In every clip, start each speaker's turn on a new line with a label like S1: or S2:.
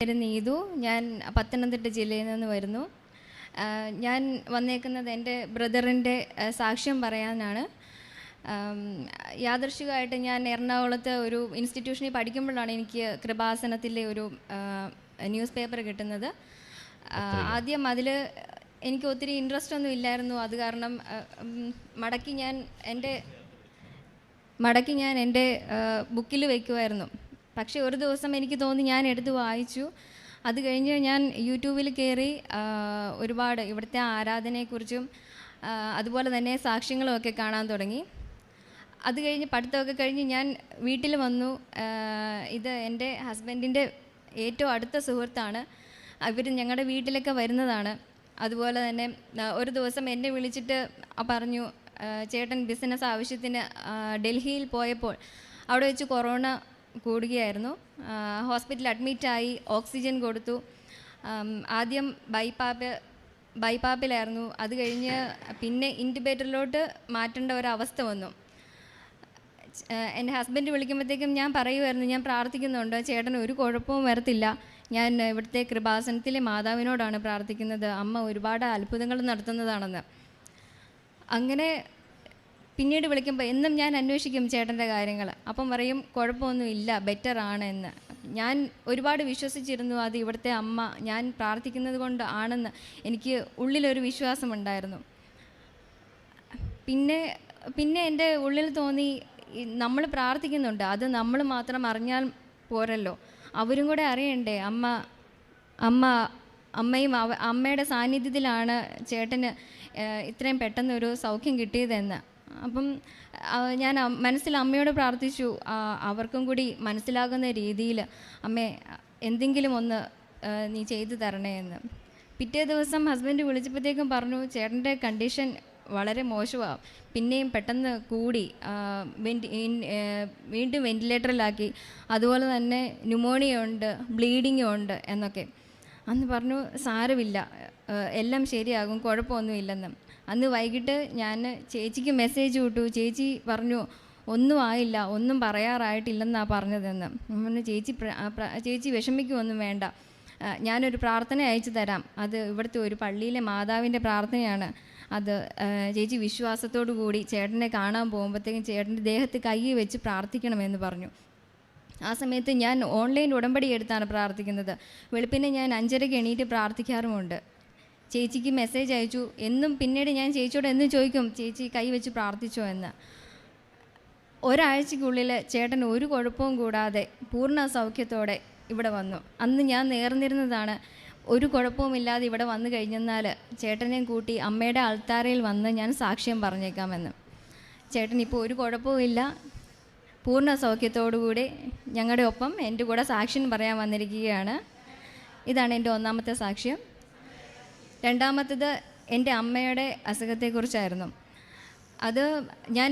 S1: പേര് നീതു. ഞാൻ പത്തനംതിട്ട ജില്ലയിൽ നിന്ന് വരുന്നു. ഞാൻ വന്നേക്കുന്നത് എൻ്റെ ബ്രദറിൻ്റെ സാക്ഷ്യം പറയാനാണ്. യാദൃശ്ചികമായിട്ട് ഞാൻ എറണാകുളത്ത് ഒരു ഇൻസ്റ്റിറ്റ്യൂഷനിൽ പഠിക്കുമ്പോഴാണ് എനിക്ക് കൃപാസനത്തിലെ ഒരു ന്യൂസ് പേപ്പർ കിട്ടുന്നത്. ആദ്യം അതിൽ എനിക്ക് ഒത്തിരി ഇൻട്രസ്റ്റ് ഒന്നും ഇല്ലായിരുന്നു. അത് കാരണം മടക്കി ഞാൻ എൻ്റെ ബുക്കിൽ വയ്ക്കുമായിരുന്നു. പക്ഷേ ഒരു ദിവസം എനിക്ക് തോന്നി ഞാൻ എടുത്ത് വായിച്ചു. അത് കഴിഞ്ഞ് ഞാൻ യൂട്യൂബിൽ കയറി ഒരുപാട് ഇവിടുത്തെ ആരാധനയെക്കുറിച്ചും അതുപോലെ തന്നെ സാക്ഷ്യങ്ങളുമൊക്കെ കാണാൻ തുടങ്ങി. അത് കഴിഞ്ഞ് പഠിത്തമൊക്കെ കഴിഞ്ഞ് ഞാൻ വീട്ടിൽ വന്നു. ഇത് എൻ്റെ ഹസ്ബൻഡിൻ്റെ ഏറ്റവും അടുത്ത സുഹൃത്താണ്. ഇവർ ഞങ്ങളുടെ വീട്ടിലൊക്കെ വരുന്നതാണ്. അതുപോലെ തന്നെ ഒരു ദിവസം എന്നെ വിളിച്ചിട്ട് പറഞ്ഞു, ചേട്ടൻ ബിസിനസ് ആവശ്യത്തിന് ഡൽഹിയിൽ പോയപ്പോൾ അവിടെ വെച്ച് കൊറോണ കൂടുകയായിരുന്നു. ഹോസ്പിറ്റലിൽ അഡ്മിറ്റായി, ഓക്സിജൻ കൊടുത്തു. ആദ്യം ബൈപ്പാപ്പിലായിരുന്നു. അത് കഴിഞ്ഞ് പിന്നെ ഇൻറ്റുബേറ്ററിലോട്ട് മാറ്റേണ്ട ഒരവസ്ഥ വന്നു. എൻ്റെ ഹസ്ബൻഡ് വിളിക്കുമ്പോഴത്തേക്കും ഞാൻ പറയുമായിരുന്നു, ഞാൻ പ്രാർത്ഥിക്കുന്നുണ്ട്, ചേട്ടന് ഒരു കുഴപ്പവും വരത്തില്ല, ഞാൻ ഇവിടുത്തെ കൃപാസനത്തിലെ മാതാവിനോടാണ് പ്രാർത്ഥിക്കുന്നത്, അമ്മ ഒരുപാട് അത്ഭുതങ്ങൾ നടത്തുന്നതാണെന്ന്. അങ്ങനെ പിന്നീട് വിളിക്കുമ്പോൾ എന്നും ഞാൻ അന്വേഷിക്കും ചേട്ടൻ്റെ കാര്യങ്ങൾ. അപ്പം പറയും കുഴപ്പമൊന്നുമില്ല, ബെറ്ററാണ് എന്ന്. ഞാൻ ഒരുപാട് വിശ്വസിച്ചിരുന്നു അത് ഇവിടുത്തെ അമ്മ ഞാൻ പ്രാർത്ഥിക്കുന്നത് കൊണ്ട് ആണെന്ന് എനിക്ക് ഉള്ളിലൊരു വിശ്വാസമുണ്ടായിരുന്നു. പിന്നെ എൻ്റെ ഉള്ളിൽ തോന്നി, നമ്മൾ പ്രാർത്ഥിക്കുന്നുണ്ട്, അത് നമ്മൾ മാത്രം അറിഞ്ഞാൽ പോരല്ലോ, അവരും കൂടെ അറിയണ്ടേ. അമ്മയുടെ സാന്നിധ്യത്തിലാണ് ചേട്ടന് ഇത്രയും പെട്ടെന്നൊരു സൗഖ്യം കിട്ടിയതെന്ന്. അപ്പം ഞാൻ മനസ്സിൽ അമ്മയോട് പ്രാർത്ഥിച്ചു, അവർക്കും കൂടി മനസ്സിലാകുന്ന രീതിയിൽ അമ്മേ എന്തെങ്കിലും ഒന്ന് നീ ചെയ്തു തരണേ എന്ന്. പിറ്റേ ദിവസം ഹസ്ബൻഡ് വിളിച്ചപ്പോഴത്തേക്കും പറഞ്ഞു, ചേട്ടൻ്റെ കണ്ടീഷൻ വളരെ മോശമാണ്, പിന്നെയും പെട്ടെന്ന് കൂടി, വീണ്ടും വെൻറ്റിലേറ്ററിലാക്കി, അതുപോലെ തന്നെ ന്യൂമോണിയ ഉണ്ട്, ബ്ലീഡിങ്ങും ഉണ്ട് എന്നൊക്കെ. അന്ന് പറഞ്ഞു സാരമില്ല, എല്ലാം ശരിയാകും, കുഴപ്പമൊന്നുമില്ലെന്ന്. അന്ന് വൈകിട്ട് ഞാൻ ചേച്ചിക്ക് മെസ്സേജ് വിട്ടു. ചേച്ചി പറഞ്ഞു ഒന്നും ആയില്ല, ഒന്നും പറയാറായിട്ടില്ലെന്നാണ് പറഞ്ഞതെന്ന്. പറഞ്ഞു ചേച്ചി വിഷമിക്കുമൊന്നും വേണ്ട, ഞാനൊരു പ്രാർത്ഥന അയച്ചു തരാം, അത് ഇവിടുത്തെ ഒരു പള്ളിയിലെ മാതാവിൻ്റെ പ്രാർത്ഥനയാണ്, അത് ചേച്ചി വിശ്വാസത്തോടു കൂടി ചേട്ടനെ കാണാൻ പോകുമ്പോഴത്തേക്കും ചേട്ടൻ്റെ ദേഹത്ത് കൈ വെച്ച് പ്രാർത്ഥിക്കണമെന്ന് പറഞ്ഞു. ആ സമയത്ത് ഞാൻ ഓൺലൈൻ ഉടമ്പടി എടുത്താണ് പ്രാർത്ഥിക്കുന്നത്. വെളുപ്പിനെ ഞാൻ 5:30 എണീറ്റ് പ്രാർത്ഥിക്കാറുമുണ്ട്. ചേച്ചിക്ക് മെസ്സേജ് അയച്ചു. എന്നും പിന്നീട് ഞാൻ ചേച്ചിയോട് എന്നും ചോദിക്കും, ചേച്ചി കൈ വെച്ച് പ്രാർത്ഥിച്ചോ എന്ന്. ഒരാഴ്ചയ്ക്കുള്ളിൽ ചേട്ടൻ ഒരു കുഴപ്പവും കൂടാതെ പൂർണ്ണ സൗഖ്യത്തോടെ ഇവിടെ വന്നു. അന്ന് ഞാൻ നേർന്നിരുന്നതാണ്, ഒരു കുഴപ്പവുമില്ലാതെ ഇവിടെ വന്നു കഴിഞ്ഞെന്നാൽ ചേട്ടനെയും കൂട്ടി അമ്മയുടെ അൾത്താരയിൽ വന്ന് ഞാൻ സാക്ഷ്യം പറഞ്ഞേക്കാമെന്ന്. ചേട്ടൻ ഇപ്പോൾ ഒരു കുഴപ്പവുമില്ല, പൂർണ്ണ സൗഖ്യത്തോടുകൂടി ഞങ്ങളുടെ ഒപ്പം എൻ്റെ കൂടെ സാക്ഷ്യം പറയാൻ വന്നിരിക്കുകയാണ്. ഇതാണ് എൻ്റെ ഒന്നാമത്തെ സാക്ഷ്യം. രണ്ടാമത്തേത് എൻ്റെ അമ്മയുടെ അസുഖത്തെക്കുറിച്ചായിരുന്നു. അത് ഞാൻ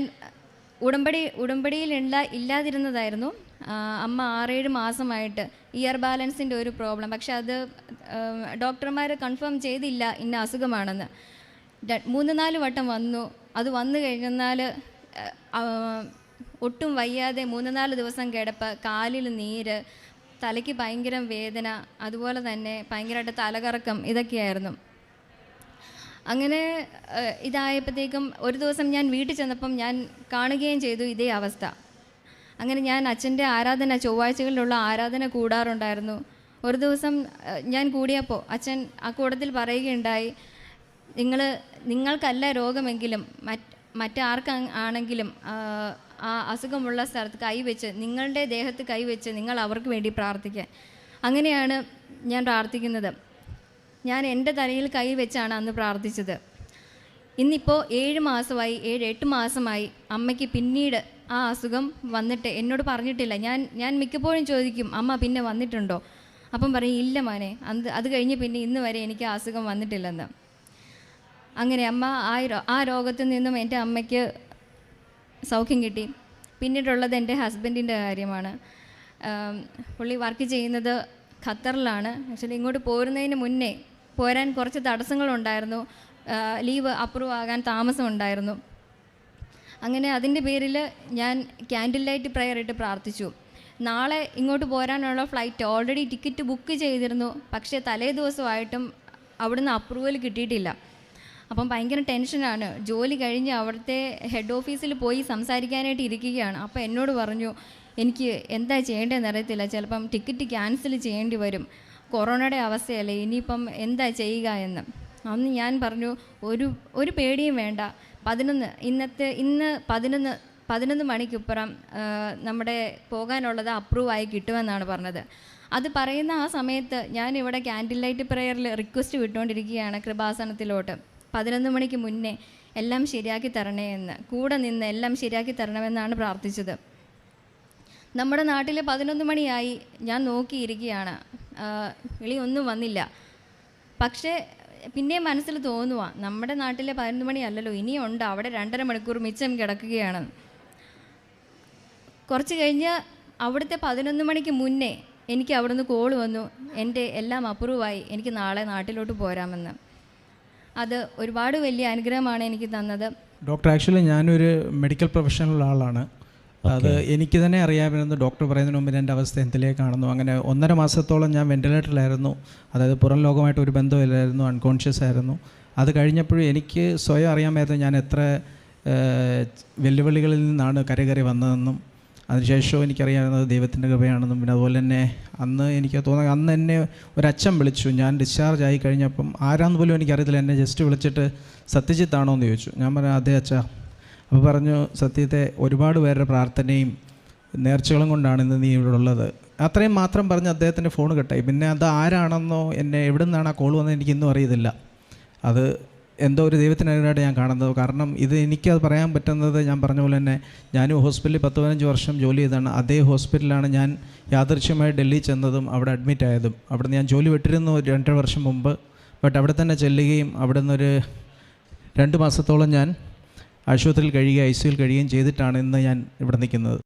S1: ഉടമ്പടിയിൽ ഇല്ലാതിരുന്നതായിരുന്നു. അമ്മ 6-7 മാസമായിട്ട് ഇയർ ബാലൻസിൻ്റെ ഒരു പ്രോബ്ലം, പക്ഷെ അത് ഡോക്ടർമാർ കൺഫേം ചെയ്തില്ല ഇന്ന അസുഖമാണെന്ന്. 3-4 വട്ടം വന്നു. അത് വന്നു കഴിഞ്ഞാൽ ഒട്ടും വയ്യാതെ 3-4 ദിവസം കിടപ്പ്, കാലിൽ നീര്, തലയ്ക്ക് ഭയങ്കര വേദന, അതുപോലെ തന്നെ ഭയങ്കരമായിട്ട് തലകറക്കം, ഇതൊക്കെയായിരുന്നു. അങ്ങനെ ഇതായപ്പോഴത്തേക്കും ഒരു ദിവസം ഞാൻ വീട്ടിൽ ചെന്നപ്പം ഞാൻ കാണുകയും ചെയ്തു ഇതേ അവസ്ഥ. അങ്ങനെ ഞാൻ അച്ഛൻ്റെ ആരാധന, ചൊവ്വാഴ്ചകളിലുള്ള ആരാധന കൂടാറുണ്ടായിരുന്നു. ഒരു ദിവസം ഞാൻ കൂടിയപ്പോൾ അച്ഛൻ ആ കൂടത്തിൽ പറയുകയുണ്ടായി, നിങ്ങൾക്കല്ല രോഗമെങ്കിലും മറ്റാർക്കാണെങ്കിലും ആ അസുഖമുള്ള സ്ഥലത്ത് കൈവച്ച്, നിങ്ങളുടെ ദേഹത്ത് കൈവച്ച് നിങ്ങൾ അവർക്ക് വേണ്ടി പ്രാർത്ഥിക്കാൻ. അങ്ങനെയാണ് ഞാൻ പ്രാർത്ഥിക്കുന്നത്. ഞാൻ എൻ്റെ തലയിൽ കൈ വെച്ചാണ് അന്ന് പ്രാർത്ഥിച്ചത്. ഇന്നിപ്പോൾ 7-8 മാസമായി അമ്മയ്ക്ക് പിന്നീട് ആ അസുഖം വന്നിട്ട് എന്നോട് പറഞ്ഞിട്ടില്ല. ഞാൻ മിക്കപ്പോഴും ചോദിക്കും, അമ്മ പിന്നെ വന്നിട്ടുണ്ടോ? അപ്പം പറയും ഇല്ല മോനെ, അത് കഴിഞ്ഞ് പിന്നെ ഇന്ന് വരെ എനിക്ക് ആ അസുഖം വന്നിട്ടില്ലെന്ന്. അങ്ങനെ അമ്മ ആ രോഗത്തിൽ നിന്നും എൻ്റെ അമ്മയ്ക്ക് സൗഖ്യം കിട്ടി. പിന്നീടുള്ളത് എൻ്റെ ഹസ്ബൻഡിൻ്റെ കാര്യമാണ്. പുള്ളി വർക്ക് ചെയ്യുന്നത് ഖത്തറിലാണ്. ആക്ച്വലി ഇങ്ങോട്ട് പോരുന്നതിന് മുന്നേ പോരാൻ കുറച്ച് തടസ്സങ്ങളുണ്ടായിരുന്നു. ലീവ് അപ്രൂവ് ആകാൻ താമസമുണ്ടായിരുന്നു. അങ്ങനെ അതിൻ്റെ പേരിൽ ഞാൻ ക്യാൻഡിൽ ലൈറ്റ് പ്രയർ ഇട്ട് പ്രാർത്ഥിച്ചു. നാളെ ഇങ്ങോട്ട് പോരാനുള്ള ഫ്ലൈറ്റ് ഓൾറെഡി ടിക്കറ്റ് ബുക്ക് ചെയ്തിരുന്നു. പക്ഷേ തലേ ദിവസമായിട്ടും അവിടുന്ന് അപ്രൂവൽ കിട്ടിയിട്ടില്ല. അപ്പം ഭയങ്കര ടെൻഷനാണ്. ജോലി കഴിഞ്ഞ് അവിടുത്തെ ഹെഡ് ഓഫീസിൽ പോയി സംസാരിക്കാനായിട്ട് ഇരിക്കുകയാണ്. അപ്പോൾ എന്നോട് പറഞ്ഞു, എനിക്ക് എന്താ ചെയ്യേണ്ടതെന്ന് അറിയത്തില്ല, ചിലപ്പം ടിക്കറ്റ് ക്യാൻസൽ ചെയ്യേണ്ടി വരും, കൊറോണയുടെ അവസ്ഥയല്ലേ, ഇനിയിപ്പം എന്താ ചെയ്യുക എന്ന്. അന്ന് ഞാൻ പറഞ്ഞു, ഒരു പേടിയും വേണ്ട, ഇന്ന് 11 മണിക്കിപ്പുറം നമ്മുടെ പോകാനുള്ളത് അപ്രൂവായി കിട്ടുമെന്നാണ് പറഞ്ഞത്. അത് പറയുന്ന ആ സമയത്ത് ഞാൻ ഇവിടെ ക്യാൻഡിൽ ലൈറ്റ് പ്രെയറിൽ റിക്വസ്റ്റ് വിട്ടുകൊണ്ടിരിക്കുകയാണ് കൃപാസനത്തിലോട്ട്. 11 മണിക്ക് മുന്നേ എല്ലാം ശരിയാക്കി തരണേ എന്ന്, കൂടെ നിന്ന് എല്ലാം ശരിയാക്കി തരണമെന്നാണ് പ്രാർത്ഥിച്ചത്. നമ്മുടെ നാട്ടിൽ 11 മണിയായി, ഞാൻ നോക്കിയിരിക്കുകയാണ്, വിളിയൊന്നും വന്നില്ല. പക്ഷേ പിന്നെ മനസ്സിൽ തോന്നുക, നമ്മുടെ നാട്ടിലെ 11 മണിയല്ലല്ലോ, ഇനിയുണ്ട്, അവിടെ 2.5 മണിക്കൂർ മിച്ചം കിടക്കുകയാണ്. കുറച്ച് കഴിഞ്ഞ് അവിടുത്തെ 11 മണിക്ക് മുന്നേ എനിക്ക് അവിടുന്ന് കോൾ വന്നു, എൻ്റെ എല്ലാം അപ്രൂവായി, എനിക്ക് നാളെ നാട്ടിലോട്ട് പോരാമെന്ന്. അത് ഒരുപാട് വലിയ അനുഗ്രഹമാണ് എനിക്ക് തന്നത്.
S2: ഡോക്ടർ, ആക്ച്വലി ഞാനൊരു മെഡിക്കൽ പ്രൊഫഷണൽ ആളാണ്. അത് എനിക്ക് തന്നെ അറിയാമായിരുന്നു. ഡോക്ടർ പറയുന്നതിന് മുമ്പ് എൻ്റെ അവസ്ഥ എന്തിലേക്കാണെന്നു. അങ്ങനെ 1.5 മാസത്തോളം ഞാൻ വെൻറ്റിലേറ്ററിലായിരുന്നു. അതായത് പുറം ലോകമായിട്ട് ഒരു ബന്ധമില്ലായിരുന്നു, അൺകോൺഷ്യസ് ആയിരുന്നു. അത് കഴിഞ്ഞപ്പോഴും എനിക്ക് സ്വയം അറിയാമായിരുന്നു ഞാൻ എത്ര വെല്ലുവിളികളിൽ നിന്നാണ് കരകയറി വന്നതെന്നും അതിനുശേഷവും എനിക്കറിയാവുന്നത് ദൈവത്തിൻ്റെ കൃപയാണെന്നും. പിന്നെ അതുപോലെ തന്നെ അന്ന് എനിക്ക് തോന്നുന്നത്, അന്ന് എന്നെ ഒരച്ഛൻ വിളിച്ചു. ഞാൻ ഡിസ്ചാർജ് ആയി കഴിഞ്ഞപ്പം ആരാന്ന് പോലും എനിക്കറിയത്തില്ല. എന്നെ ജസ്റ്റ് വിളിച്ചിട്ട് സത്യജിത്താണോ എന്ന് ചോദിച്ചു. ഞാൻ പറഞ്ഞു അതെ അച്ഛാ. അപ്പോൾ പറഞ്ഞു, സത്യത്തെ ഒരുപാട് പേരുടെ പ്രാർത്ഥനയും നേർച്ചകളും കൊണ്ടാണ് ഇന്ന് നീ ഇവിടെ ഉള്ളത്. അത്രയും മാത്രം പറഞ്ഞ് അദ്ദേഹത്തിൻ്റെ ഫോൺ കട്ടായി. പിന്നെ അത് ആരാണെന്നോ എന്നെ എവിടെ നിന്നാണ് ആ കോൾ വന്നത് എനിക്കിന്നും അറിയത്തില്ല. അത് എന്തോ ഒരു ദൈവത്തിനായിട്ട് ഞാൻ കാണുന്നത്. കാരണം ഇത് എനിക്കത് പറയാൻ പറ്റുന്നത്, ഞാൻ പറഞ്ഞ പോലെ തന്നെ ഞാനും ഹോസ്പിറ്റലിൽ 10-15 വർഷം ജോലി ചെയ്താണ്. അതേ ഹോസ്പിറ്റലിലാണ് ഞാൻ യാദൃശ്യമായി ഡൽഹി ചെന്നതും അവിടെ അഡ്മിറ്റ് ആയതും. അവിടെ ഞാൻ ജോലി വിട്ടിരുന്നു 2 വർഷം മുമ്പ്. ബട്ട് അവിടെ തന്നെ ചെല്ലുകയും അവിടെ നിന്നൊരു 2 മാസത്തോളം ഞാൻ ആശുപത്രിയിൽ കഴിയുകയും ICUയിൽ കഴിയുകയും ചെയ്തിട്ടാണ് ഇന്ന് ഞാൻ ഇവിടെ നിൽക്കുന്നത്.